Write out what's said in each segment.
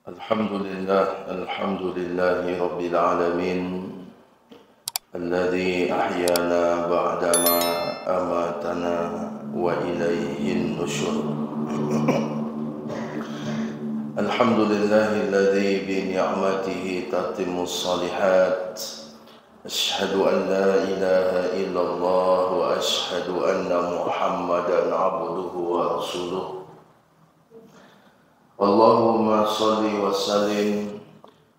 الحمد لله رب العالمين الذي أحيانا بعدما أماتنا وإليه النشور. الحمد لله الذي بنعمته تتم الصالحات. أشهد أن لا إله إلا الله وأشهد أن محمدا عبده ورسوله. اللهم صل وسلم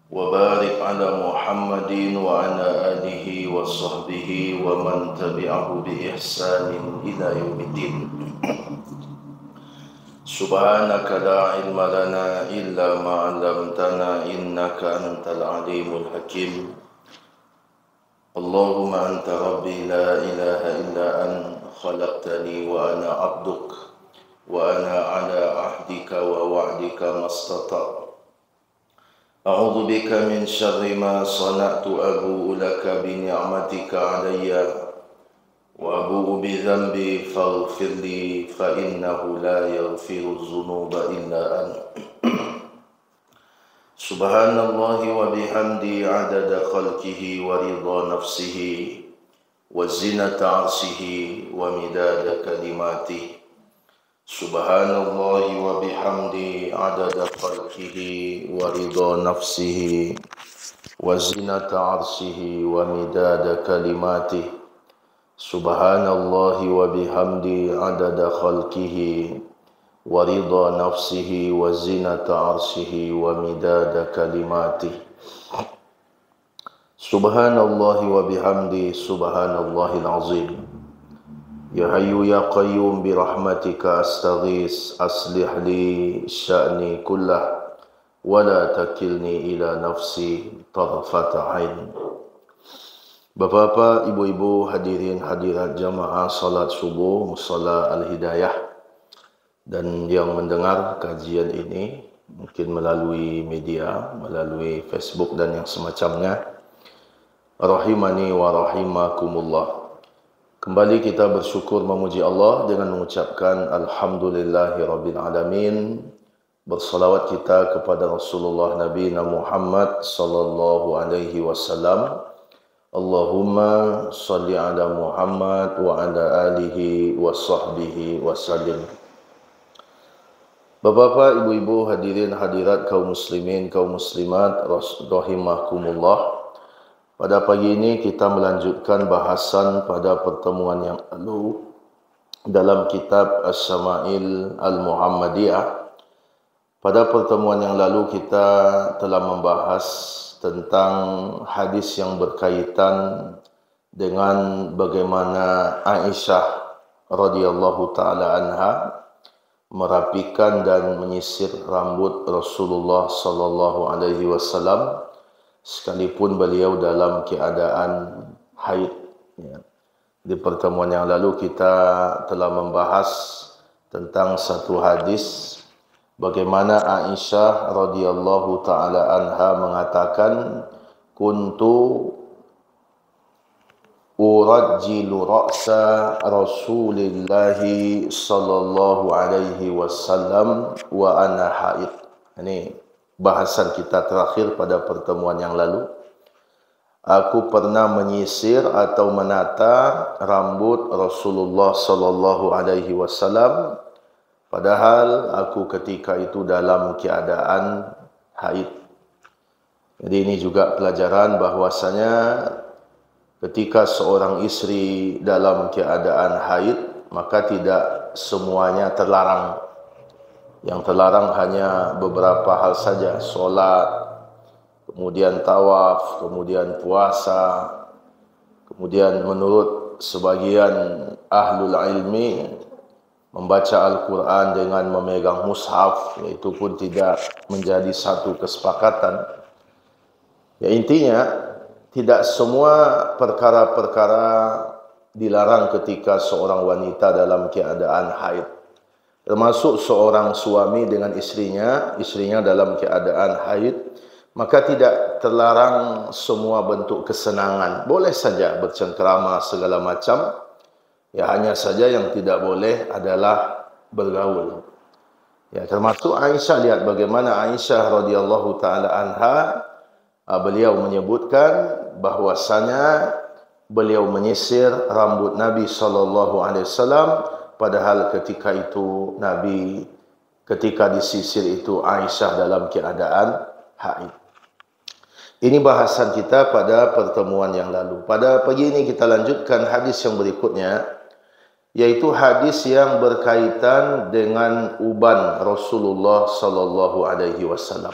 وبارك على محمد وعلى آله وصحبه ومن تبعه بإحسان إلى يوم الدين. سبحانك لا علم لنا إلا ما علمتنا إنك أنت العليم الحكيم. اللهم أنت ربي لا إله إلا أنت خلقتني وأنا عبدك وأنا على عهدك ووعدك ما استطعت. أعوذ بك من شر ما صنعت أبوء لك بنعمتك علي وأبوء بذنبي فاغفر لي فإنه لا يغفر الذنوب إلا أنت. سبحان الله وبحمده عدد خلقه ورضا نفسه وزنة عرشه ومداد كلماته. سبحان الله وبحمده عدد خلقه ورضا نفسه وزنة عرشه ومداد كلماته. سبحان الله وبحمده عدد خلقه ورضا نفسه وزنة عرشه ومداد كلماته. سبحان الله وبحمده سبحان الله العظيم. يا حي يا قيوم برحمتك أستغيث أصلح لي شأني كله ولا تكلني إلى نفسي طرفة عين. Bapak-bapak, ibu-ibu, hadirin hadirat jamaah salat subuh Musalla Al-Hidayah dan yang mendengar kajian ini mungkin melalui media, melalui Facebook dan yang semacamnya. Rahimani wa rahimakumullah. Kembali kita bersyukur memuji Allah dengan mengucapkan Alhamdulillahirabbil alamin. Bersalawat kita kepada Rasulullah Nabi Muhammad sallallahu alaihi wasallam. Allahumma salli ala Muhammad wa ala alihi wa sahbihi wasallim. Bapak-bapak, ibu-ibu, hadirin hadirat kaum muslimin, kaum muslimat rahimakumullah. Pada pagi ini kita melanjutkan bahasan pada pertemuan yang lalu dalam kitab As-Sama'il Al-Muhammadiyah. Pada pertemuan yang lalu kita telah membahas tentang hadis yang berkaitan dengan bagaimana Aisyah radhiyallahu taala anha merapikan dan menyisir rambut Rasulullah sallallahu alaihi wasallam sekalipun beliau dalam keadaan haid. Di pertemuan yang lalu kita telah membahas tentang satu hadis bagaimana Aisyah radhiyallahu taala anha mengatakan kuntu urajjilu ra'sa Rasulillah sallallahu alaihi wasallam wa ana haid. Ini bahasan kita terakhir pada pertemuan yang lalu. Aku pernah menyisir atau menata rambut Rasulullah sallallahu alaihi wasallam padahal aku ketika itu dalam keadaan haid. Jadi ini juga pelajaran bahwasanya ketika seorang istri dalam keadaan haid maka tidak semuanya terlarang. Yang terlarang hanya beberapa hal saja, solat, kemudian tawaf, kemudian puasa, kemudian menurut sebagian ahlul ilmi membaca Al-Quran dengan memegang mushaf, itu pun tidak menjadi satu kesepakatan. Ya, intinya tidak semua perkara-perkara dilarang ketika seorang wanita dalam keadaan haid. Termasuk seorang suami dengan istrinya dalam keadaan haid, maka tidak terlarang semua bentuk kesenangan. Boleh saja bercengkerama segala macam, ya hanya saja yang tidak boleh adalah bergaul. Ya, termasuk Aisyah, lihat bagaimana Aisyah radhiyallahu taala anha, beliau menyebutkan bahwasanya beliau menyisir rambut Nabi sallallahu alaihi wasallam, padahal ketika itu Nabi ketika disisir itu Aisyah dalam keadaan haid. Ini bahasan kita pada pertemuan yang lalu. Pada pagi ini kita lanjutkan hadis yang berikutnya, yaitu hadis yang berkaitan dengan uban Rasulullah sallallahu alaihi wasallam.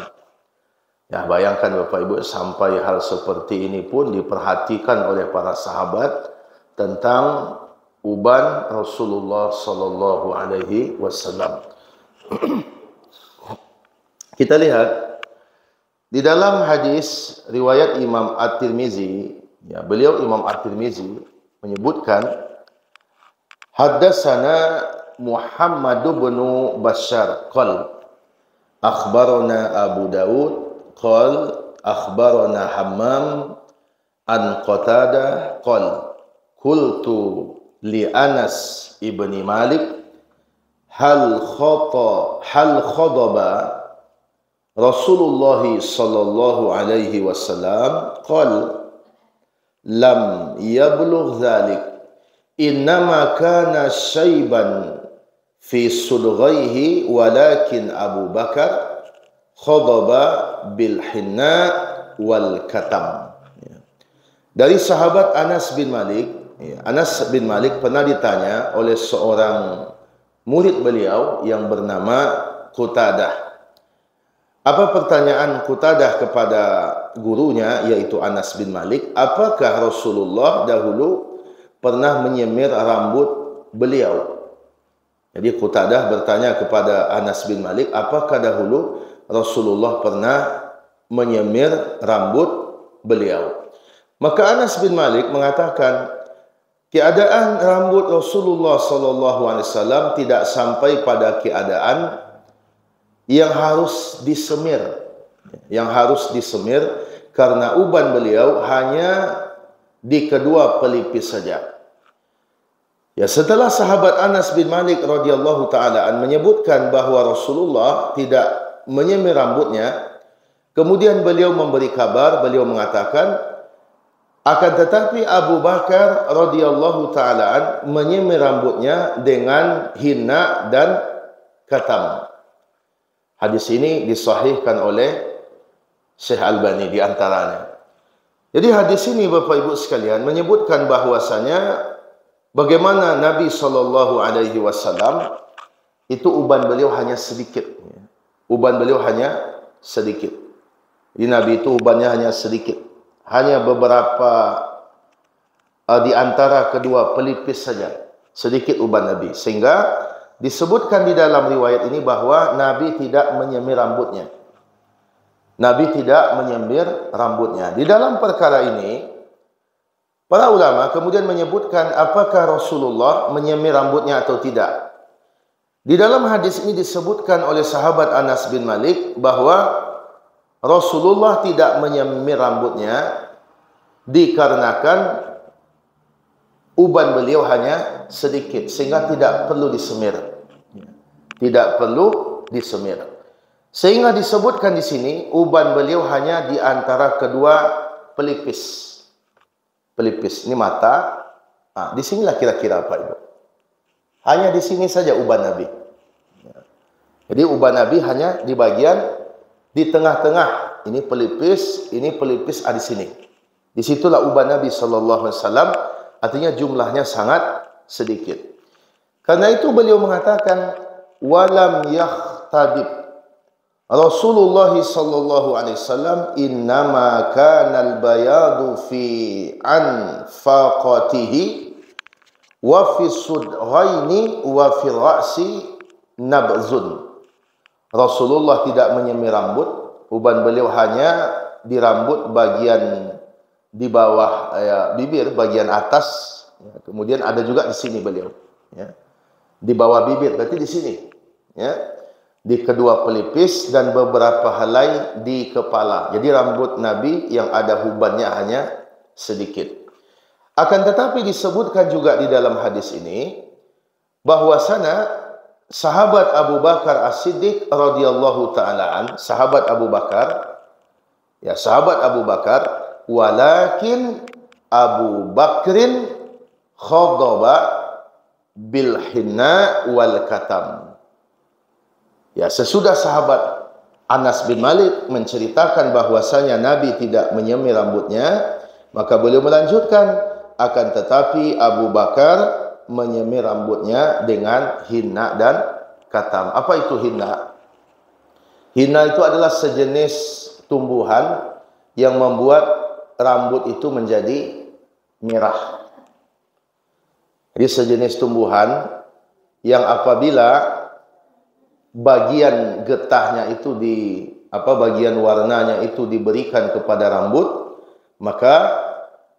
Ya, bayangkan Bapak Ibu, sampai hal seperti ini pun diperhatikan oleh para sahabat tentang uban Rasulullah sallallahu alaihi wasallam. Kita lihat di dalam hadis riwayat Imam At-Tirmizi, ya, beliau Imam At-Tirmizi menyebutkan, haddatsana Muhammad bin Bashar qal akhbarana Abu Daud qal akhbarana Hammam an Qatadah qal qultu li Anas ibni Malik hal khadaba Rasulullah sallallahu alaihi wasallam qal lam yablugh dhalik innama kana syaiban fi sudghaihi walakin Abu Bakar khadaba bil hinna wal katam. Dari sahabat Anas bin Malik, Anas bin Malik pernah ditanya oleh seorang murid beliau yang bernama Qatadah. Apa pertanyaan Qatadah kepada gurunya, yaitu Anas bin Malik? Apakah Rasulullah dahulu pernah menyemir rambut beliau? Jadi Qatadah bertanya kepada Anas bin Malik, apakah dahulu Rasulullah pernah menyemir rambut beliau? Maka Anas bin Malik mengatakan, keadaan rambut Rasulullah sallallahu alaihi wasallam tidak sampai pada keadaan yang harus disemir, karena uban beliau hanya di kedua pelipis saja. Ya, setelah sahabat Anas bin Malik radhiyallahu taala menyebutkan bahwa Rasulullah tidak menyemir rambutnya, kemudian beliau memberi kabar, beliau mengatakan, akan tetapi Abu Bakar radhiyallahu taala menyemir rambutnya dengan hinna dan katam. Hadis ini disahihkan oleh Syekh Albani di antaranya. Jadi hadis ini Bapak Ibu sekalian menyebutkan bahwasanya bagaimana Nabi sallallahu alaihi wasallam itu uban beliau hanya sedikit. Uban beliau hanya sedikit. Di Nabi itu ubannya hanya sedikit. Hanya beberapa di antara kedua pelipis saja. Sedikit uban Nabi. Sehingga disebutkan di dalam riwayat ini bahwa Nabi tidak menyemir rambutnya. Nabi tidak menyemir rambutnya. Di dalam perkara ini, para ulama kemudian menyebutkan apakah Rasulullah menyemir rambutnya atau tidak. Di dalam hadis ini disebutkan oleh sahabat Anas bin Malik bahwa Rasulullah tidak menyemir rambutnya dikarenakan uban beliau hanya sedikit, sehingga tidak perlu disemir. Tidak perlu disemir. Sehingga disebutkan di sini uban beliau hanya di antara kedua pelipis. Pelipis ini mata. Di sinilah kira-kira Pak Ibu. Hanya di sini saja uban Nabi. Jadi uban Nabi hanya di bagian di tengah-tengah. Ini pelipis di sini. Disitulah uban Nabi sallallahu alaihi wasallam. Artinya jumlahnya sangat sedikit. Karena itu beliau mengatakan walam yahtadib Rasulullah sallallahu alaihi wasallam innama kana al-bayadu fi anfaqatihi wa fi sudghaini wa fi ra'si nabzun. Rasulullah tidak menyemir rambut, uban beliau hanya di rambut bagian di bawah bibir bagian atas, ya. Kemudian ada juga di sini beliau, ya. Di bawah bibir, berarti di sini, ya. Di kedua pelipis dan beberapa helai di kepala. Jadi rambut Nabi yang ada ubannya hanya sedikit. Akan tetapi disebutkan juga di dalam hadis ini bahwasanya sahabat Abu Bakar As-Siddiq radhiyallahu ta'ala sahabat Abu Bakar, ya sahabat Abu Bakar, walakin Abu Bakrin khadaba bil hinna wal katam. Ya, sesudah sahabat Anas bin Malik menceritakan bahwasanya Nabi tidak menyemir rambutnya, maka beliau melanjutkan, akan tetapi Abu Bakar menyemir rambutnya dengan hinna dan katam. Apa itu hinna? Hinna itu adalah sejenis tumbuhan yang membuat rambut itu menjadi merah. Jadi sejenis tumbuhan yang apabila bagian getahnya itu bagian warnanya itu diberikan kepada rambut, maka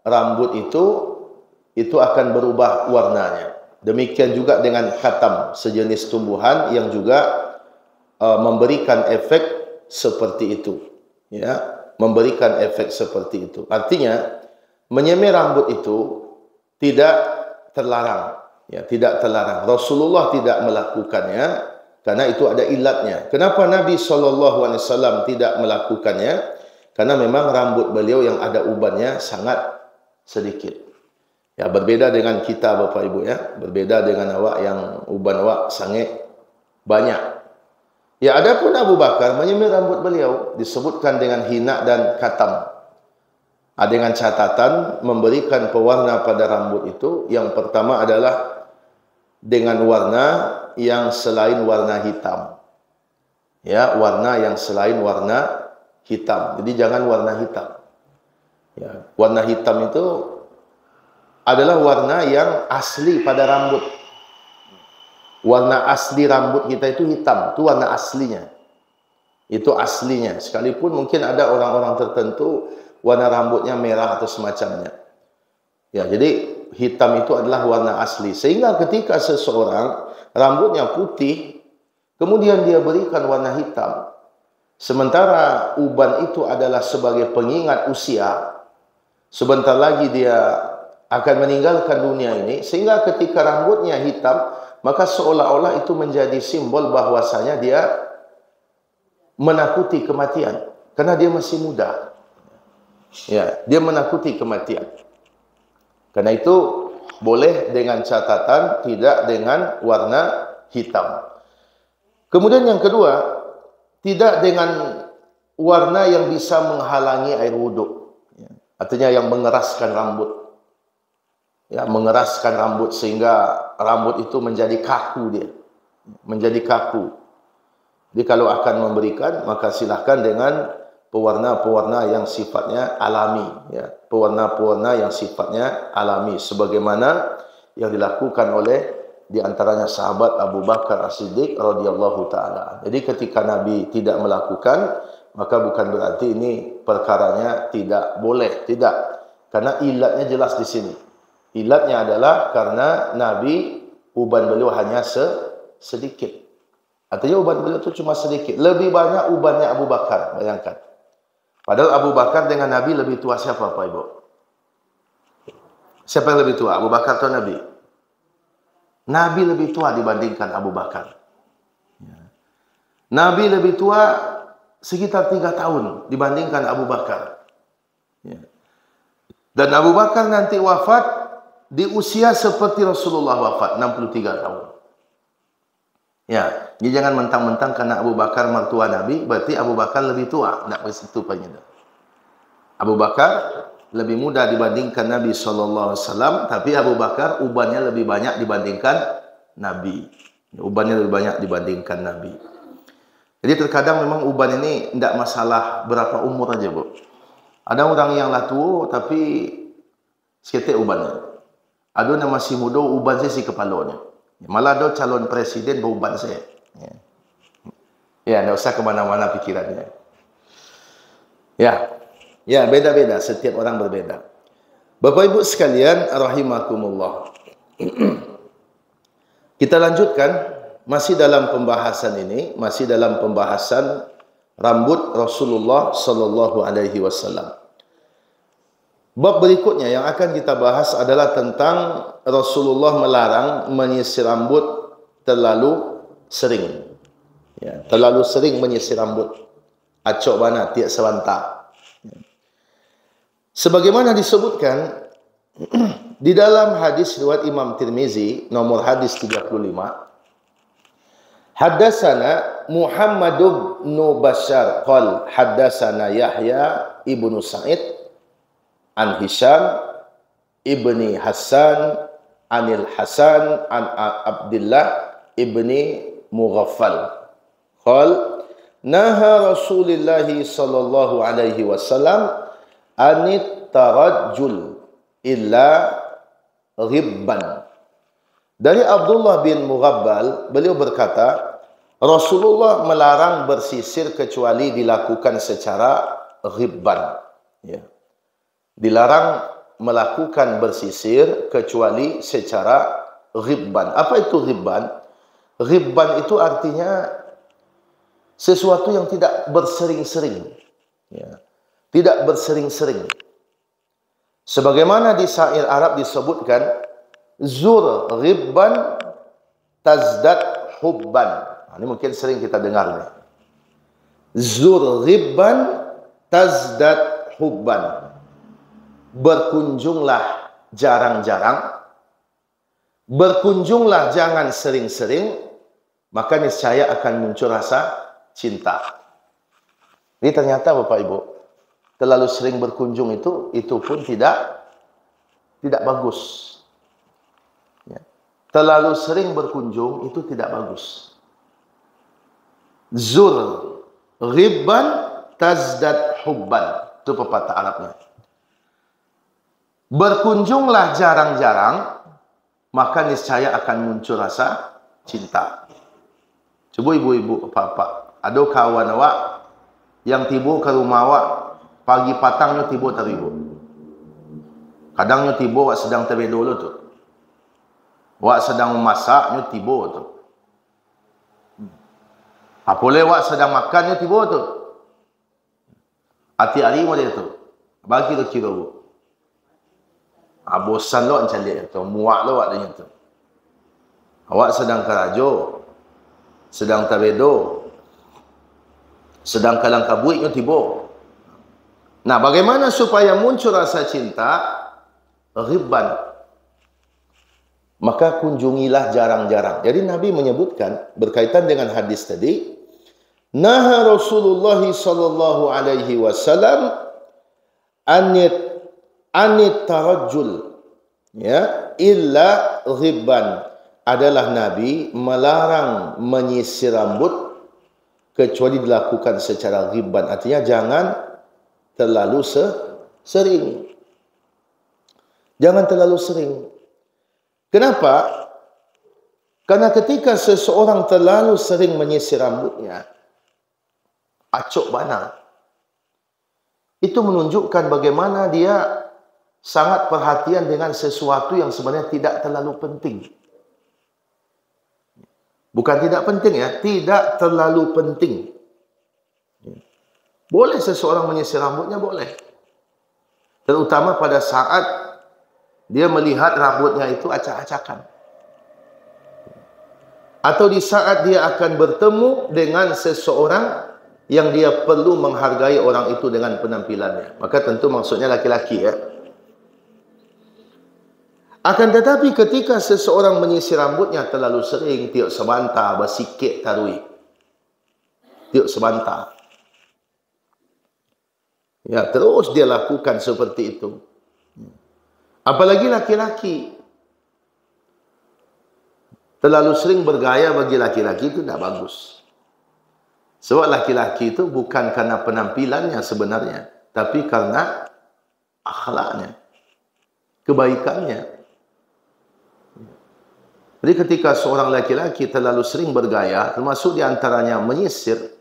rambut itu akan berubah warnanya. Demikian juga dengan khatam, sejenis tumbuhan yang juga memberikan efek seperti itu, ya, memberikan efek seperti itu. Artinya menyemir rambut itu tidak terlarang, ya, tidak terlarang. Rasulullah tidak melakukannya karena itu ada ilatnya. Kenapa Nabi SAW tidak melakukannya? Karena memang rambut beliau yang ada ubannya sangat sedikit. Ya, berbeda dengan kita Bapak Ibu, ya, berbeda dengan awak yang uban awak sangat banyak. Ya, adapun Abu Bakar menyemir rambut beliau disebutkan dengan hina dan katam. Dengan catatan memberikan pewarna pada rambut itu, yang pertama adalah dengan warna yang selain warna hitam. Ya, warna yang selain warna hitam. Jadi jangan warna hitam. Ya, warna hitam itu adalah warna yang asli pada rambut. Warna asli rambut kita itu hitam, itu warna aslinya. Itu aslinya. Sekalipun mungkin ada orang-orang tertentu warna rambutnya merah atau semacamnya. Ya, jadi hitam itu adalah warna asli. Sehingga ketika seseorang rambutnya putih, kemudian dia berikan warna hitam, sementara uban itu adalah sebagai pengingat usia, sebentar lagi dia akan meninggalkan dunia ini, sehingga ketika rambutnya hitam, maka seolah-olah itu menjadi simbol bahwasanya dia menakuti kematian, karena dia masih muda. Ya, dia menakuti kematian. Karena itu boleh dengan catatan tidak dengan warna hitam. Kemudian yang kedua, tidak dengan warna yang bisa menghalangi air wudhu. Artinya yang mengeraskan rambut. Ya, mengeraskan rambut sehingga rambut itu menjadi kaku dia. Menjadi kaku. Jadi kalau akan memberikan, maka silahkan dengan pewarna-pewarna yang sifatnya alami, ya, pewarna-pewarna yang sifatnya alami, sebagaimana yang dilakukan oleh diantaranya sahabat Abu Bakar As-Siddiq radhiyallahu taala. Jadi ketika Nabi tidak melakukan, maka bukan berarti ini perkaranya tidak boleh, tidak, karena ilatnya jelas di sini. Ilatnya adalah karena Nabi uban beliau hanya sedikit. Artinya uban beliau itu cuma sedikit, lebih banyak ubannya Abu Bakar, bayangkan. Padahal Abu Bakar dengan Nabi lebih tua siapa Pak Ibu? Siapa yang lebih tua? Abu Bakar atau Nabi? Nabi lebih tua dibandingkan Abu Bakar. Nabi lebih tua sekitar 3 tahun dibandingkan Abu Bakar. Dan Abu Bakar nanti wafat di usia seperti Rasulullah wafat, 63 tahun. Ya, jadi jangan mentang-mentang karena Abu Bakar mertua Nabi, berarti Abu Bakar lebih tua. Tidak begitu punya. Abu Bakar lebih muda dibandingkan Nabi SAW, tapi Abu Bakar ubannya lebih banyak dibandingkan Nabi. Ubannya lebih banyak dibandingkan Nabi. Jadi terkadang memang uban ini tidak masalah berapa umur aja, Bu. Ada orang yang lah tua, tapi seketik ubannya. Ada yang masih muda, uban saya si kepalanya. Malah ada calon presiden beruban saya. Ya, tidak usah kemana-mana pikirannya. Ya, beda-beda. Setiap orang berbeda. Bapak Ibu sekalian, rahimakumullah. Kita lanjutkan. Masih dalam pembahasan ini. Masih dalam pembahasan rambut Rasulullah Sallallahu Alaihi Wasallam. Bab berikutnya yang akan kita bahas adalah tentang Rasulullah melarang menyisir rambut terlalu sering. Ya, terlalu sering menyisir rambut. Acok bana tiak sebantar. Sebagaimana disebutkan di dalam hadis riwayat Imam Tirmizi nomor hadis 35, haddatsana Muhammad bin Bashar qala haddatsana Yahya ibnu Sa'id an Hisham ibni Hasan anil Hasan an Abdullah ibni Mughaffal qala naha Rasulullah sallallahu alaihi wasallam anit tarajjul illa ghibban. Dari Abdullah bin Mughaffal, beliau berkata, Rasulullah melarang bersisir kecuali dilakukan secara ghibban. Ya. Dilarang melakukan bersisir kecuali secara ghibban. Apa itu ghibban? Ghibban itu artinya sesuatu yang tidak bersering-sering. Ya. Tidak bersering-sering. Sebagaimana di syair Arab disebutkan, zur ghibban tazdad hubban. Ini mungkin sering kita dengar nih. Zur ghibban tazdad hubban. Berkunjunglah jarang-jarang, berkunjunglah jangan sering-sering, maka niscaya akan muncul rasa cinta. Ini ternyata Bapak Ibu, terlalu sering berkunjung itu pun tidak bagus. Ya. Terlalu sering berkunjung itu tidak bagus. Zur ghibban tazdad hubban. Itu pepatah Arabnya. Berkunjunglah jarang-jarang, maka niscaya akan muncul rasa cinta. Coba ibu-ibu, bapak, ada kawan awak yang tiba ke rumah awak, pagi patangnya tiba teribu. Kadangnya tiba awak sedang terbedo dulu tu. Awak sedang memasaknya tiba tu. Apoleh awak sedang makannya tiba tu. Hati-hari model tu. Bagi tu kira bu. Bosan lo macam dia tu. Muak lo awak dia tu. Awak sedang kerajo. Sedang terbedo. Sedang kalang kabuiknya tiba. Nah, bagaimana supaya muncul rasa cinta? Ghibban. Maka kunjungilah jarang-jarang. Jadi Nabi menyebutkan berkaitan dengan hadis tadi, naha Rasulullah sallallahu alaihi wasallam anit tarajjul, ya, illa ghibban. Adalah Nabi melarang menyisir rambut kecuali dilakukan secara ghibban. Artinya jangan terlalu sering. Jangan terlalu sering. Kenapa? Karena ketika seseorang terlalu sering menyisir rambutnya, acok bana, itu menunjukkan bagaimana dia sangat perhatian dengan sesuatu yang sebenarnya tidak terlalu penting. Bukan tidak penting ya, tidak terlalu penting. Boleh seseorang menyisir rambutnya, boleh. Terutama pada saat dia melihat rambutnya itu acak-acakan. Atau di saat dia akan bertemu dengan seseorang yang dia perlu menghargai orang itu dengan penampilannya. Maka tentu maksudnya laki-laki ya. Akan tetapi ketika seseorang menyisir rambutnya terlalu sering, tiuk sebantar, bersikit tarui. Tiuk sebantar. Ya, terus dia lakukan seperti itu. Apalagi laki-laki. Terlalu sering bergaya bagi laki-laki itu tidak bagus. Sebab laki-laki itu bukan karena penampilannya sebenarnya, tapi karena akhlaknya, kebaikannya. Jadi ketika seorang laki-laki terlalu sering bergaya, termasuk diantaranya menyisir,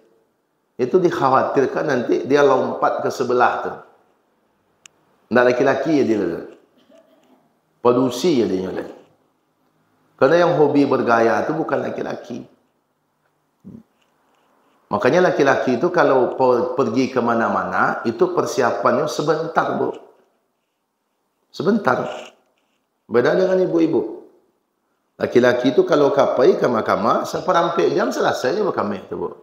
itu dikhawatirkan nanti dia lompat ke sebelah tu. Tidak laki-laki ya dia. Polusi ya dia. Karena yang hobi bergaya itu bukan laki-laki. Makanya laki-laki itu kalau pergi ke mana-mana, itu persiapannya sebentar, Bu. Sebentar. Beda dengan ibu-ibu. Laki-laki itu kalau kapai kamar-kamar, seperampik jam selesainya berkamih tu, Bu.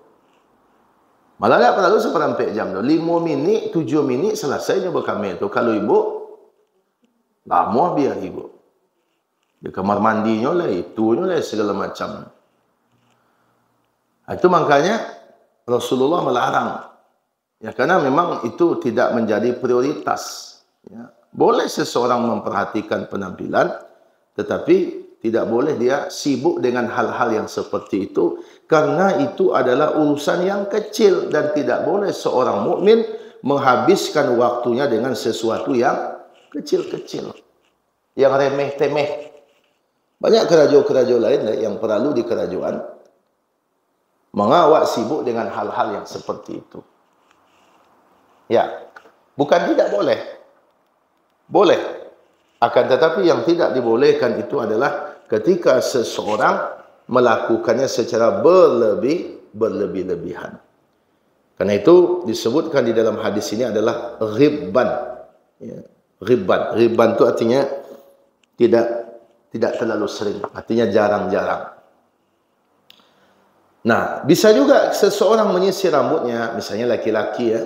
Malah tak perlu seperampik jam tu. 5 minit, 7 minit selesainya berkamih tu. Kalau ibu, lama biar ibu. Di kamar mandinya lah, itunya lah, segala macam. Itu makanya Rasulullah melarang. Ya, karena memang itu tidak menjadi prioritas. Ya. Boleh seseorang memperhatikan penampilan, tetapi tidak boleh dia sibuk dengan hal-hal yang seperti itu, karena itu adalah urusan yang kecil dan tidak boleh seorang mukmin menghabiskan waktunya dengan sesuatu yang kecil-kecil, yang remeh-temeh. Banyak kerajaan-kerajaan lain yang perlu di kerajaan mengawak sibuk dengan hal-hal yang seperti itu. Ya, bukan tidak boleh. Boleh. Akan tetapi yang tidak dibolehkan itu adalah ketika seseorang melakukannya secara berlebih-lebihan. Karena itu disebutkan di dalam hadis ini adalah ghibban. Ya, ghibban. Ghibban itu artinya tidak terlalu sering, artinya jarang-jarang. Nah, bisa juga seseorang menyisir rambutnya, misalnya laki-laki ya,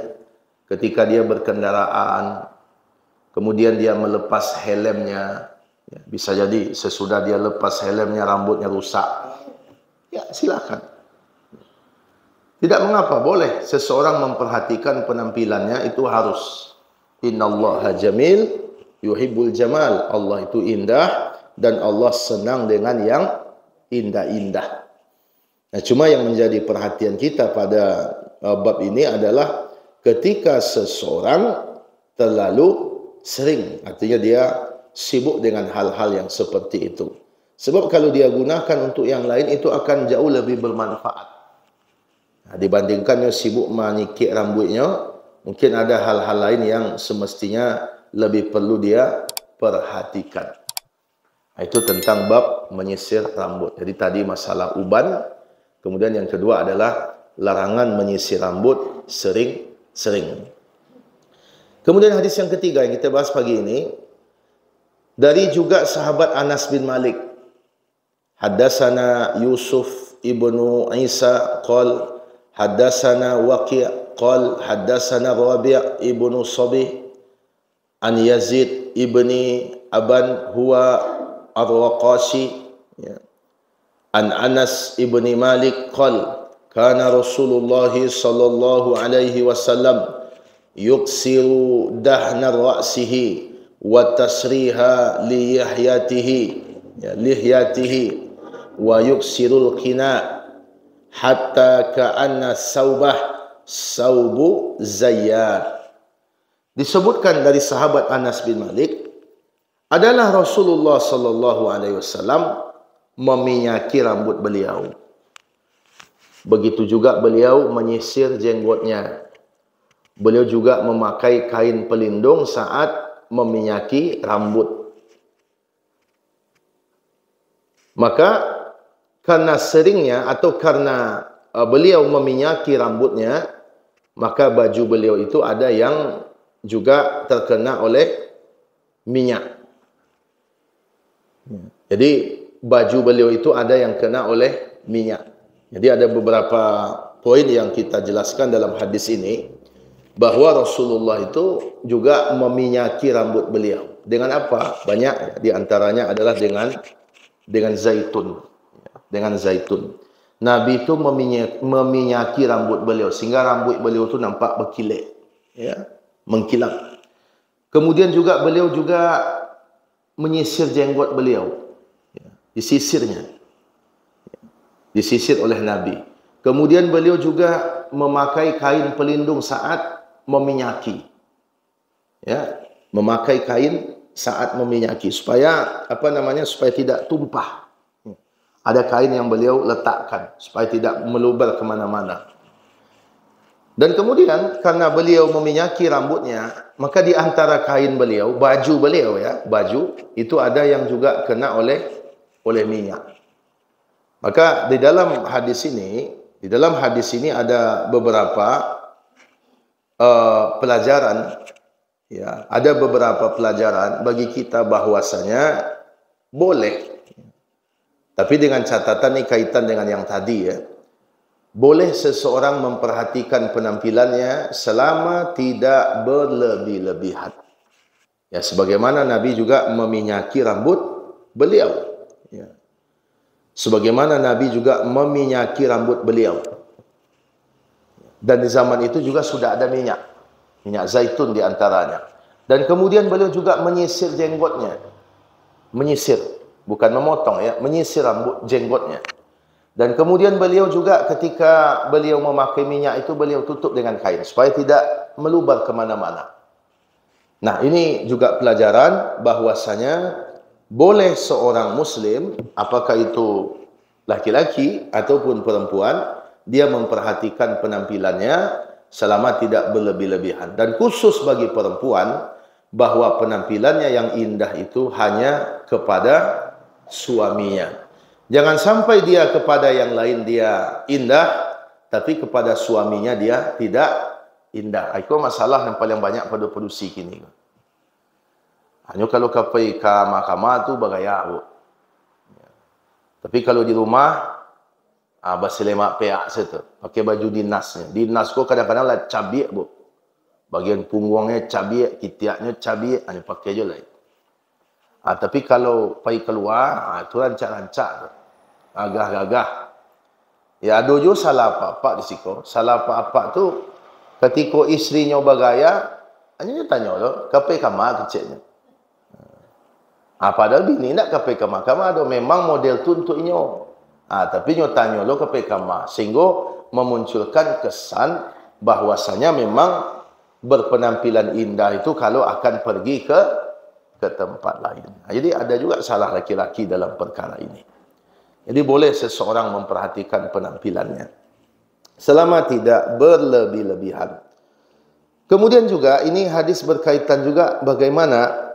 ketika dia berkendaraan, kemudian dia melepas helmnya, ya, bisa jadi sesudah dia lepas helmnya rambutnya rusak. Ya, silakan. Tidak mengapa, boleh seseorang memperhatikan penampilannya, itu harus. Innallaha jamil yuhibbul jamal. Allah itu indah dan Allah senang dengan yang indah-indah. Nah, cuma yang menjadi perhatian kita pada bab ini adalah ketika seseorang terlalu sering, artinya dia sibuk dengan hal-hal yang seperti itu. Sebab kalau dia gunakan untuk yang lain, itu akan jauh lebih bermanfaat. Nah, dibandingkan dia sibuk menyikir rambutnya, mungkin ada hal-hal lain yang semestinya lebih perlu dia perhatikan. Nah, itu tentang bab menyisir rambut. Jadi tadi masalah uban, kemudian yang kedua adalah larangan menyisir rambut sering-sering. Kemudian hadis yang ketiga yang kita bahas pagi ini, dari juga sahabat Anas bin Malik. Haddatsana Yusuf ibnu Isa qal haddatsana Waqi' qal haddatsana Rabi' ibnu Sabih an Yazid ibni Aban huwa Ar-Waqashi, ya. An Anas ibni Malik qal kana Rasulullah sallallahu alaihi wasallam yuksiru dahna ra'sihi wa tasriha lihyatihi wa yuksirul qina hatta ka'anna saubu zayyad. Disebutkan dari sahabat Anas bin Malik adalah Rasulullah sallallahu alaihi wasallam meminyaki rambut beliau. Begitu juga beliau menyisir jenggotnya. Beliau juga memakai kain pelindung saat meminyaki rambut. Maka karena seringnya atau karena beliau meminyaki rambutnya, maka baju beliau itu ada yang juga terkena oleh minyak. Jadi baju beliau itu ada yang kena oleh minyak. Jadi ada beberapa poin yang kita jelaskan dalam hadis ini, bahwa Rasulullah itu juga meminyaki rambut beliau. Dengan apa? Banyak, di antaranya adalah dengan zaitun. Dengan zaitun. Nabi itu meminyaki rambut beliau sehingga rambut beliau itu nampak berkilat, ya, mengkilap. Kemudian juga beliau juga menyisir jenggot beliau, ya, disisirnya, disisir oleh Nabi. Kemudian beliau juga memakai kain pelindung saat meminyaki, ya, memakai kain saat meminyaki supaya supaya tidak tumpah. Ada kain yang beliau letakkan supaya tidak meluber kemana-mana. Dan kemudian karena beliau meminyaki rambutnya, maka di antara kain beliau, baju beliau, ya, baju itu ada yang juga kena oleh minyak. Maka di dalam hadis ini ada beberapa pelajaran, ya, ada beberapa pelajaran bagi kita bahwasanya boleh Tapi dengan catatan ni kaitan dengan yang tadi ya. Boleh seseorang memperhatikan penampilannya selama tidak berlebih-lebihan. Ya, sebagaimana Nabi juga meminyaki rambut beliau. Ya. Sebagaimana Nabi juga meminyaki rambut beliau. Dan di zaman itu juga sudah ada minyak zaitun di antaranya. Dan kemudian beliau juga menyisir jenggotnya. Menyisir, bukan memotong ya, menyisir rambut jenggotnya. Dan kemudian beliau juga ketika beliau memakai minyak itu beliau tutup dengan kain supaya tidak melubar kemana-mana. Nah, ini juga pelajaran bahwasanya boleh seorang muslim, apakah itu laki-laki ataupun perempuan, dia memperhatikan penampilannya selama tidak berlebih-lebihan. Dan khusus bagi perempuan, bahwa penampilannya yang indah itu hanya kepada suaminya. Jangan sampai dia kepada yang lain dia indah, tapi kepada suaminya dia tidak indah. Itu masalah yang paling banyak pada produksi kini. Hanya kalau kapai ke mahkamah tu bagaya bu. Tapi kalau di rumah, basi lemak peak situ, pakai baju dinasnya. Dinas ko kadang-kadang lah cabiak bu. Bagian punggungnya cabiak, kitiaknya cabiak, hanya pakai je lah. Tapi kalau pergi keluar, itu rancak-rancak. Agah-agah. Ya ada juga salah apa-apa di situ. Salah apa-apa tu ketika isterinya bergaya, hanya tanya lo, kapai kamar kecilnya. Padahal bini nak kapai kamar ada memang model tu untuk inyo. Tapi nyo tanya lo kapai kamar sehingga memunculkan kesan bahwasanya memang berpenampilan indah itu kalau akan pergi ke tempat lain. Jadi ada juga salah laki-laki dalam perkara ini. Jadi boleh seseorang memperhatikan penampilannya selama tidak berlebih-lebihan. Kemudian juga ini hadis berkaitan juga bagaimana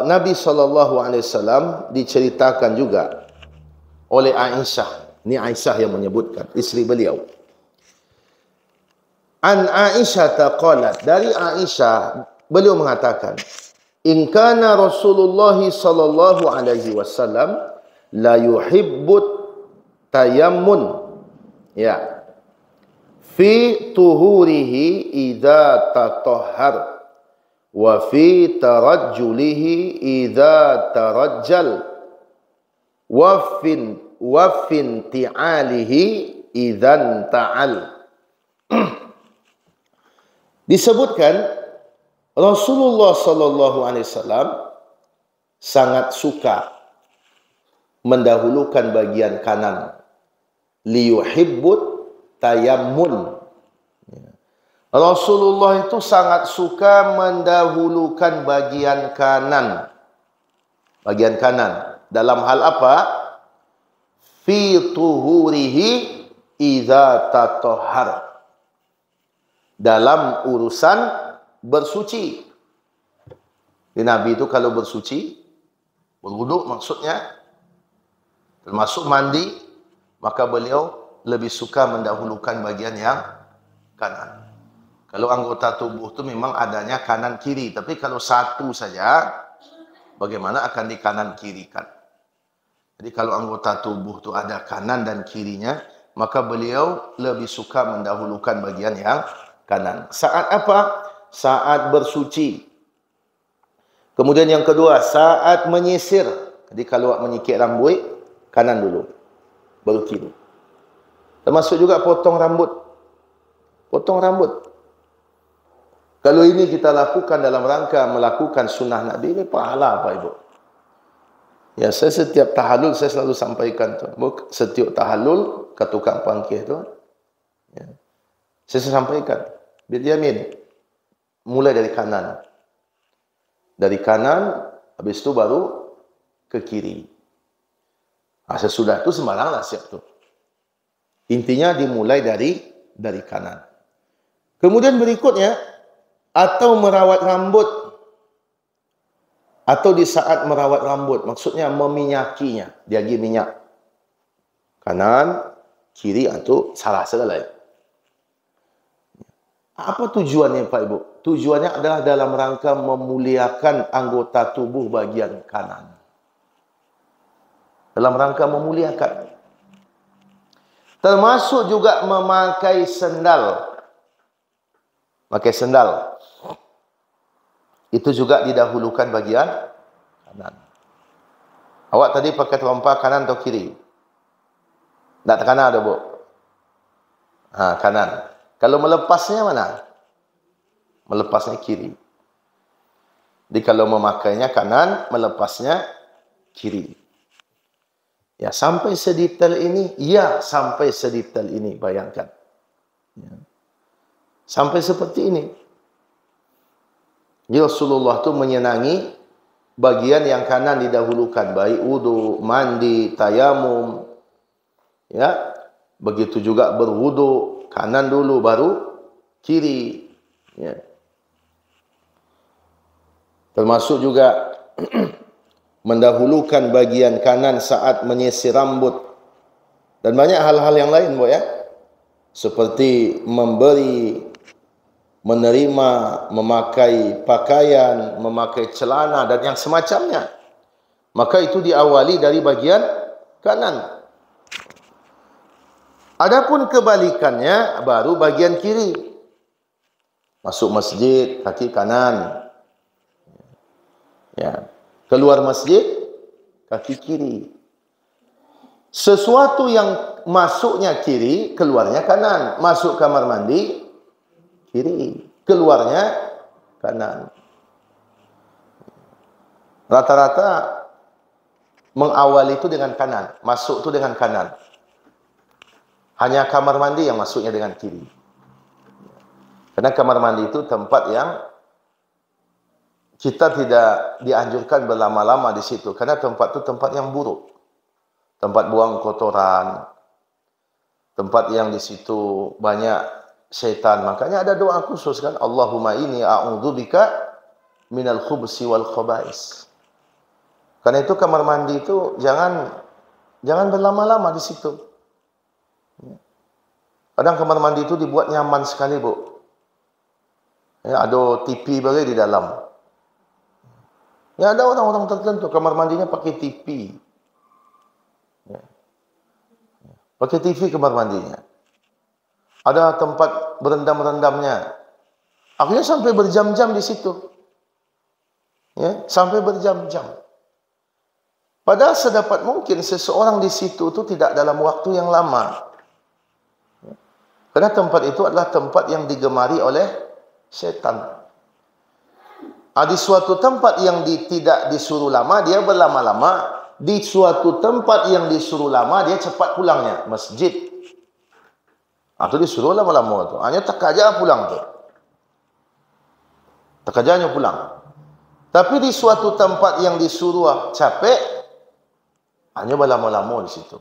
Nabi SAW diceritakan juga oleh Aisyah. Ini Aisyah yang menyebutkan, isteri beliau. An Aisyah taqalat, dari Aisyah beliau mengatakan, in kana Rasulullah sallallahu alaihi wasallam la yuhibbut tayammun ya fi tuhurihi idza tatahhar wa fi tarajjulihi idza tarajjal wa fin ti'alihi idzan ta'al. Disebutkan Rasulullah sallallahu alaihi wasallam sangat suka mendahulukan bagian kanan. Liyuhibbut tayammun. Rasulullah itu sangat suka mendahulukan bagian kanan. Bagian kanan. Dalam hal apa? Fi tuhurihi idza tatahhar. Dalam urusan bersuci. Nabi itu kalau bersuci, berwuduk maksudnya, termasuk mandi, maka beliau lebih suka mendahulukan bagian yang kanan. Kalau anggota tubuh itu memang adanya kanan kiri, tapi kalau satu saja, bagaimana akan di kanan kirikan? Jadi kalau anggota tubuh itu ada kanan dan kirinya, maka beliau lebih suka mendahulukan bagian yang kanan. Saat apa? Saat bersuci. Kemudian yang kedua, saat menyisir. Jadi kalau menyikir rambut, kanan dulu, baru kiri. Termasuk juga potong rambut. Potong rambut. Kalau ini kita lakukan dalam rangka melakukan sunnah Nabi, ini pahala Pak Ibu. Ya, saya setiap tahallul saya selalu sampaikan tu. Setiap tahallul ke tukang pangkih tu, ya, saya sampaikan. Bilyamin, mulai dari kanan. Dari kanan, habis itu baru ke kiri. Sesudah itu sembaranglah siap tu. Intinya dimulai dari kanan. Kemudian berikutnya, atau merawat rambut. Atau di saat merawat rambut, maksudnya meminyakinya. Dia pergi minyak. Kanan, kiri, atau salah segala. Apa tujuannya Pak Ibu? Tujuannya adalah dalam rangka memuliakan anggota tubuh bagian kanan. dalam rangka memuliakan. Termasuk juga memakai sendal. Pakai sendal. Itu juga didahulukan bagian kanan. Awak tadi pakai terompa kanan atau kiri? Tak kanan ada, Bu? Kanan. Kalau melepasnya mana? Melepasnya kiri. Jadi kalau memakainya kanan, melepasnya kiri. Ya, sampai sedetail ini? Ya, sampai sedetail ini, bayangkan. Ya. Sampai seperti ini. Jadi Rasulullah itu menyenangi bagian yang kanan didahulukan, baik wudu, mandi, tayamum. Ya, begitu juga berwudu, kanan dulu baru kiri. Ya. Termasuk juga mendahulukan bagian kanan saat menyisir rambut. Dan banyak hal-hal yang lain, Bu, ya. Seperti memberi, menerima, memakai pakaian, memakai celana dan yang semacamnya. Maka itu diawali dari bagian kanan. Adapun kebalikannya baru bagian kiri. Masuk masjid kaki kanan. Ya. Keluar masjid kaki kiri. Sesuatu yang masuknya kiri, keluarnya kanan. Masuk kamar mandi kiri, keluarnya kanan. Rata-rata mengawali itu dengan kanan, masuk itu dengan kanan. Hanya kamar mandi yang masuknya dengan kiri. Karena kamar mandi itu tempat yang kita tidak dianjurkan berlama-lama di situ. Karena tempat itu tempat yang buruk. Tempat buang kotoran. Tempat yang di situ banyak syaitan. Makanya ada doa khusus kan. Allahumma inni a'udzubika minal khubsi wal khaba'is. Karena itu kamar mandi itu jangan berlama-lama di situ. Kadang kamar mandi itu dibuat nyaman sekali, Bu. Ya, ada TV bagi di dalam. Ya, ada orang-orang tertentu kamar mandinya pakai TV. Ya. Pakai TV kamar mandinya. Ada tempat berendam-rendamnya. Akhirnya sampai berjam-jam di situ. Ya, sampai berjam-jam. Padahal sedapat mungkin seseorang di situ itu tidak dalam waktu yang lama. Karena tempat itu adalah tempat yang digemari oleh setan. Di suatu tempat yang tidak disuruh lama, dia berlama-lama. Di suatu tempat yang disuruh lama, dia cepat pulangnya. Masjid. Itu disuruh lama-lama tu. Hanya tak aja pulang tu. Tak aja hanya pulang. Tapi di suatu tempat yang disuruh capek, hanya berlama-lama di situ.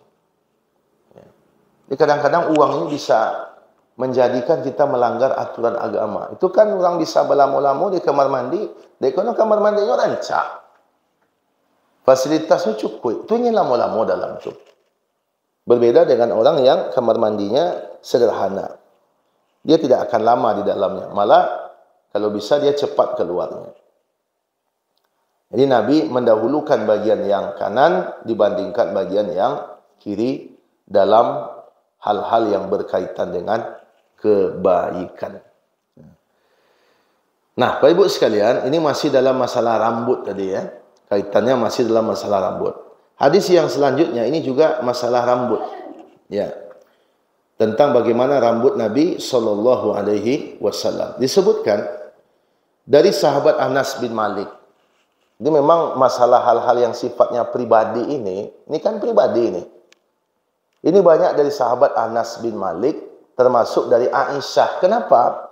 Jadi kadang-kadang uang ini bisa menjadikan kita melanggar aturan agama. Itu kan orang bisa berlama-lama di kamar mandi, dia kena kamar mandinya rancak. Fasilitasnya cukup. Itu hanya lama-lama dalam tu. Berbeda dengan orang yang kamar mandinya sederhana. Dia tidak akan lama di dalamnya. Malah kalau bisa dia cepat keluarnya. Jadi Nabi mendahulukan bagian yang kanan dibandingkan bagian yang kiri dalam hal-hal yang berkaitan dengan kebaikan. Nah, Bapak Ibu sekalian, ini masih dalam masalah rambut tadi ya. Kaitannya masih dalam masalah rambut. Hadis yang selanjutnya ini juga masalah rambut. Ya. Tentang bagaimana rambut Nabi sallallahu alaihi wasallam. Disebutkan dari sahabat Anas bin Malik. Ini memang masalah hal-hal yang sifatnya pribadi ini kan pribadi ini. Ini banyak dari sahabat Anas bin Malik, termasuk dari Aisyah. Kenapa?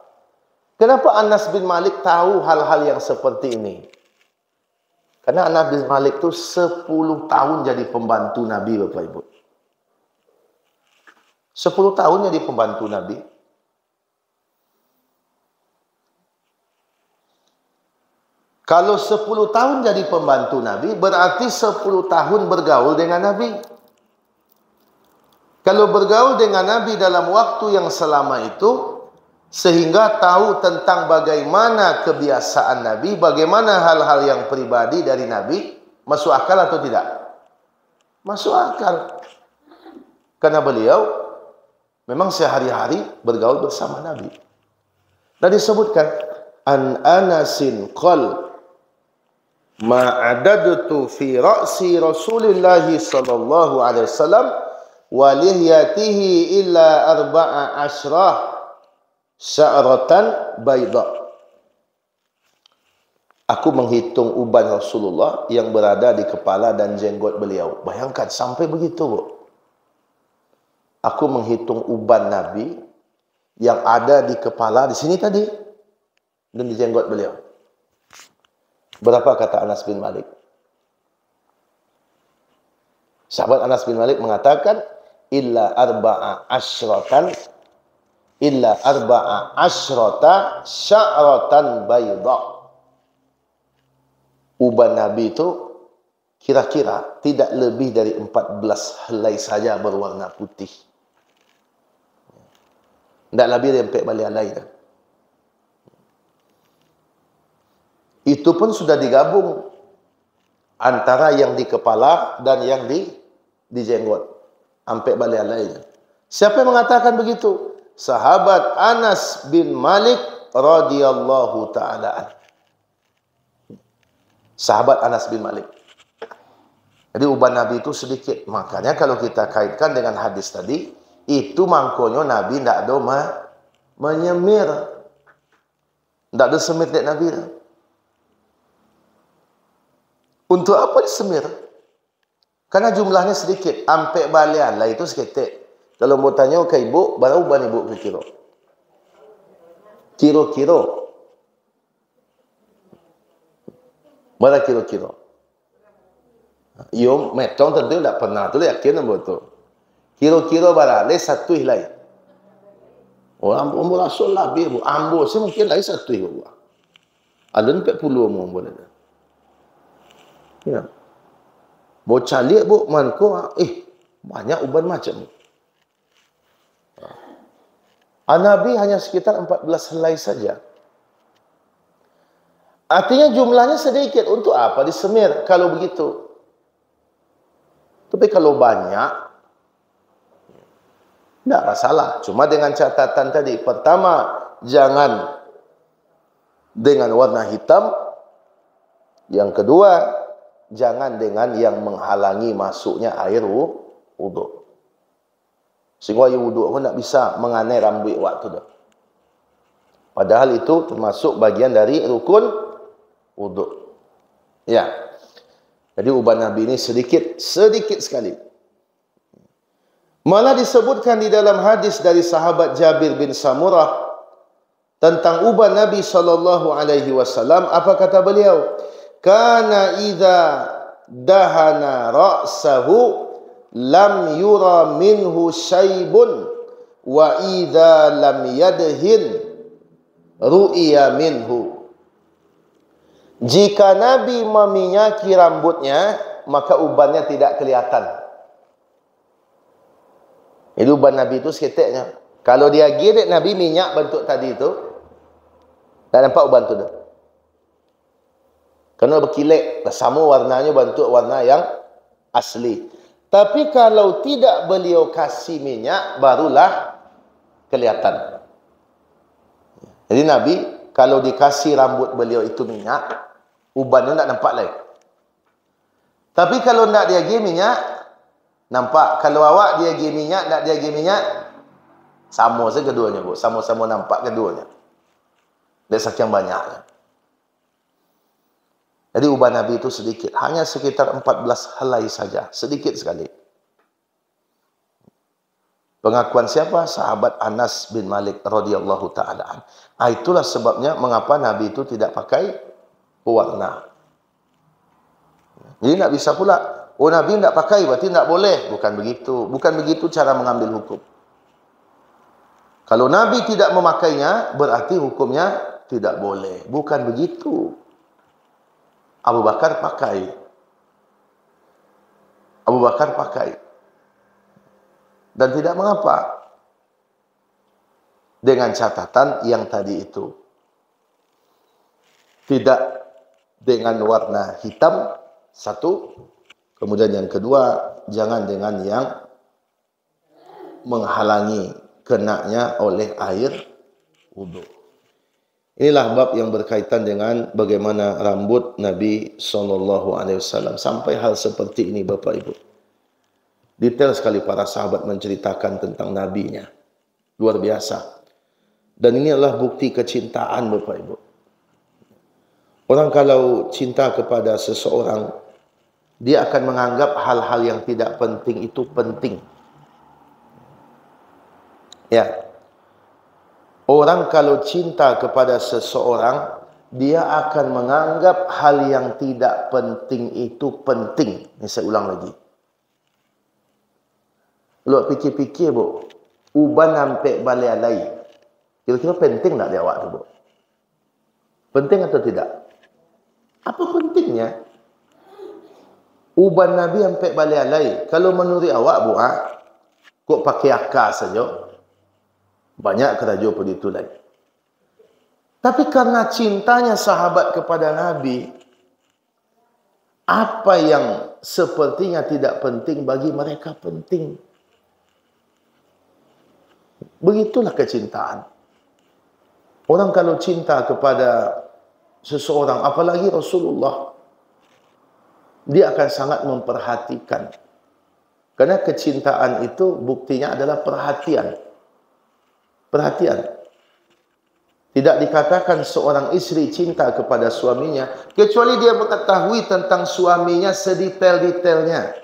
Kenapa Anas bin Malik tahu hal-hal yang seperti ini? Karena Anas bin Malik itu 10 tahun jadi pembantu Nabi, Bapak Ibu. 10 tahun jadi pembantu Nabi. Kalau 10 tahun jadi pembantu Nabi, berarti 10 tahun bergaul dengan Nabi. Kalau bergaul dengan Nabi dalam waktu yang selama itu, sehingga tahu tentang bagaimana kebiasaan Nabi, bagaimana hal-hal yang pribadi dari Nabi, masuk akal atau tidak? Masuk akal. Karena beliau memang sehari-hari bergaul bersama Nabi. Dan disebutkan, an Anasin qal ma'adadtu fi ra'si Rasulillah sallallahu alaihi wasallam wa lihyatihi illa arba'a ashrah sya'ratan bayda. Aku menghitung uban Rasulullah yang berada di kepala dan jenggot beliau. Bayangkan sampai begitu, Bu. Aku menghitung uban Nabi yang ada di kepala di sini tadi dan di jenggot beliau. Berapa kata Anas bin Malik? Sahabat Anas bin Malik mengatakan illa arba'a asyrata sya'ratan bayda. Uban Nabi itu kira-kira tidak lebih dari 14 helai saja berwarna putih. Tidak lebih dari 4 balai helai. Itu pun sudah digabung antara yang di kepala dan yang di jenggot. 4 balai helai. Siapa yang mengatakan begitu? Sahabat Anas bin Malik radhiyallahu ta'ala anhu. Sahabat Anas bin Malik. Jadi uban Nabi itu sedikit. Makanya kalau kita kaitkan dengan hadis tadi, itu mangkonyo Nabi tidak ada menyemir. Tidak ada semir dari Nabi. Untuk apa disemir? Karena jumlahnya sedikit. Ampe balian lah itu seketik. Kalau mau tanya ke ibu, berapa uban ibu kira-kira? Kira-kira. Berapa kira-kira? Yo, metong tentu tidak pernah. Itu yakin betul. Kira-kira berapa? Satu helai. Oh, ambo rasul lah bi, bu. Ambo sih mungkin lagi satu helai. Ada 40 mu boleh. Ya. Mau calik bu, manko banyak uban macam. Nabi hanya sekitar 14 helai saja. Artinya jumlahnya sedikit. Untuk apa disemir kalau begitu? Tapi kalau banyak, tidak masalah. Cuma dengan catatan tadi. Pertama, jangan dengan warna hitam. Yang kedua, jangan dengan yang menghalangi masuknya air wuduk. Sehingga air wuduk pun tidak bisa menganai rambut waktu itu. Padahal itu termasuk bagian dari rukun wuduk. Ya. Jadi uban Nabi ini sedikit sekali. Malah disebutkan di dalam hadis dari sahabat Jabir bin Samurah tentang uban Nabi sallallahu alaihi wasallam, apa kata beliau? Kana idza dahana ra'sahu lam yura minhu syaibun wa idza lam yadhin ru'iya minhu. Jika Nabi meminyaki rambutnya, maka ubannya tidak kelihatan. Itu uban Nabi itu seketiknya. Kalau dia girit Nabi minyak bentuk tadi itu, tak nampak uban itu. Kerana berkilat, sama warnanya bentuk warna yang asli. Tapi kalau tidak beliau kasih minyak, barulah kelihatan. Jadi Nabi, kalau dikasih rambut beliau itu minyak, ubannya tak nampak lagi. Tapi kalau tak dia gigi minyak, nampak. Kalau awak dia gigi minyak, tak dia gigi minyak, sama saja keduanya, Bu. Sama-sama nampak keduanya. Dari sekian banyaknya. Jadi uban Nabi itu sedikit. Hanya sekitar 14 helai saja. Sedikit sekali. Pengakuan siapa? Sahabat Anas bin Malik radhiyallahu ta'ala. Itulah sebabnya mengapa Nabi itu tidak pakai pewarna. Jadi tak bisa pula. Oh, Nabi tidak pakai, berarti tidak boleh. Bukan begitu. Bukan begitu cara mengambil hukum. Kalau Nabi tidak memakainya, berarti hukumnya tidak boleh. Bukan begitu. Abu Bakar pakai. Abu Bakar pakai. Dan tidak mengapa. Dengan catatan yang tadi itu. Tidak dengan warna hitam, satu. Kemudian yang kedua, jangan dengan yang menghalangi kenanya oleh air wudhu. Inilah bab yang berkaitan dengan bagaimana rambut Nabi SAW. Sampai hal seperti ini Bapak Ibu. Detail sekali para sahabat menceritakan tentang nabinya. Luar biasa. Dan ini adalah bukti kecintaan Bapak Ibu. Orang kalau cinta kepada seseorang, dia akan menganggap hal-hal yang tidak penting itu penting. Ya. Orang kalau cinta kepada seseorang, dia akan menganggap hal yang tidak penting itu penting. Ini saya ulang lagi. Lu fikir-fikir, Bu. Uban sampai balai alai. Kira-kira penting tak dia awak tu, Bu? Penting atau tidak? Apa pentingnya? Uban Nabi sampai balai alai. Kalau menurut awak, Bu, kok pakai akal saja? Banyak keraja begitu lain. Tapi karena cintanya sahabat kepada Nabi, apa yang sepertinya tidak penting bagi mereka penting. Begitulah kecintaan. Orang kalau cinta kepada seseorang, apalagi Rasulullah, dia akan sangat memperhatikan. Karena kecintaan itu buktinya adalah perhatian. Perhatian. Tidak dikatakan seorang istri cinta kepada suaminya kecuali dia mengetahui tentang suaminya sedetail-detailnya.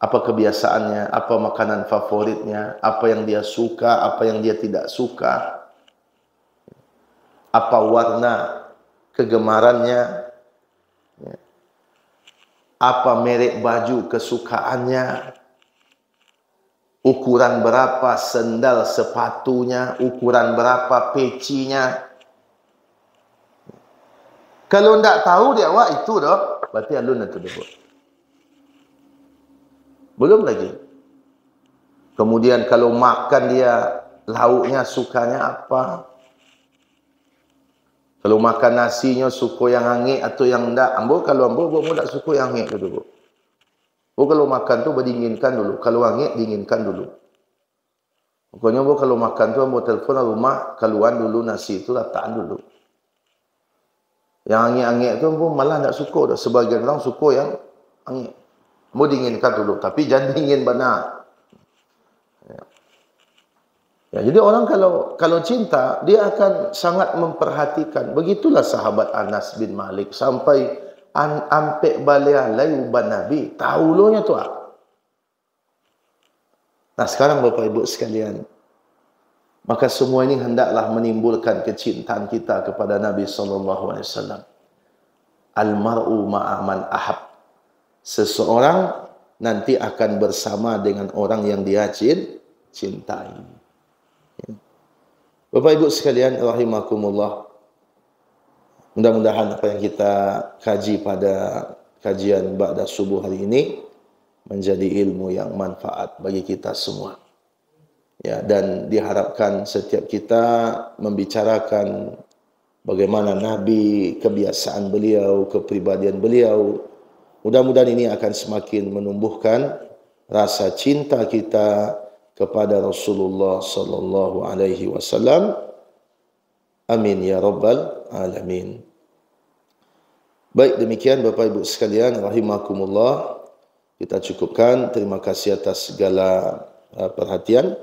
Apa kebiasaannya, apa makanan favoritnya, apa yang dia suka, apa yang dia tidak suka. Apa warna kegemarannya. Apa merek baju kesukaannya. Ukuran berapa sendal sepatunya, ukuran berapa pecinya. Kalau tidak tahu dia awak itu dah, berarti alun itu dia buat. Belum lagi. Kemudian kalau makan dia, lauknya sukanya apa? Kalau makan nasinya suka yang hangat atau yang tidak. Ambo kalau ambo tak suka yang hangat dulu. Oh, kalau makan tu berdinginkan dulu. Kalau hangat, dinginkan dulu. Pokoknya kalau makan tu, ambo telefon rumah, keluar dulu nasi itu, letakkan dulu. Yang hangat-hangat tu, ambo malah tak suka dah. Sebagian orang suka yang hangat. Ambo dinginkan dulu. Tapi jangan dingin benar. Ya, jadi orang kalau cinta, dia akan sangat memperhatikan. Begitulah sahabat Anas bin Malik. Sampai ampe balai uban Nabi, tahu lo nya tu. Nah sekarang Bapak Ibu sekalian, maka semua ini hendaklah menimbulkan kecintaan kita kepada Nabi SAW. Al-mar'u ma'aman ahab. Seseorang nanti akan bersama dengan orang yang dia cintai. Bapak Ibu sekalian, rahimakumullah. Mudah-mudahan apa yang kita kaji pada kajian ba'da subuh hari ini menjadi ilmu yang manfaat bagi kita semua. Ya, dan diharapkan setiap kita membicarakan bagaimana Nabi, kebiasaan beliau, kepribadian beliau. Mudah-mudahan ini akan semakin menumbuhkan rasa cinta kita kepada Rasulullah sallallahu alaihi wasallam. Amin ya rabbal alamin. Baik, demikian Bapak Ibu sekalian rahimakumullah. Kita cukupkan. Terima kasih atas segala perhatian.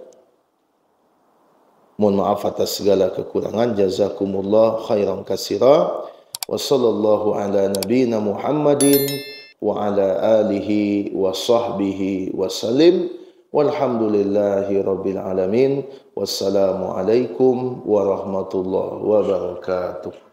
Mohon maaf atas segala kekurangan. Jazakumullah khairan katsira. Wa sallallahu ala nabiyyina Muhammadin wa ala alihi wa sahbihi wa sallim. Walhamdulillahi rabbil alamin. Wassalamu alaikum warahmatullahi wabarakatuh.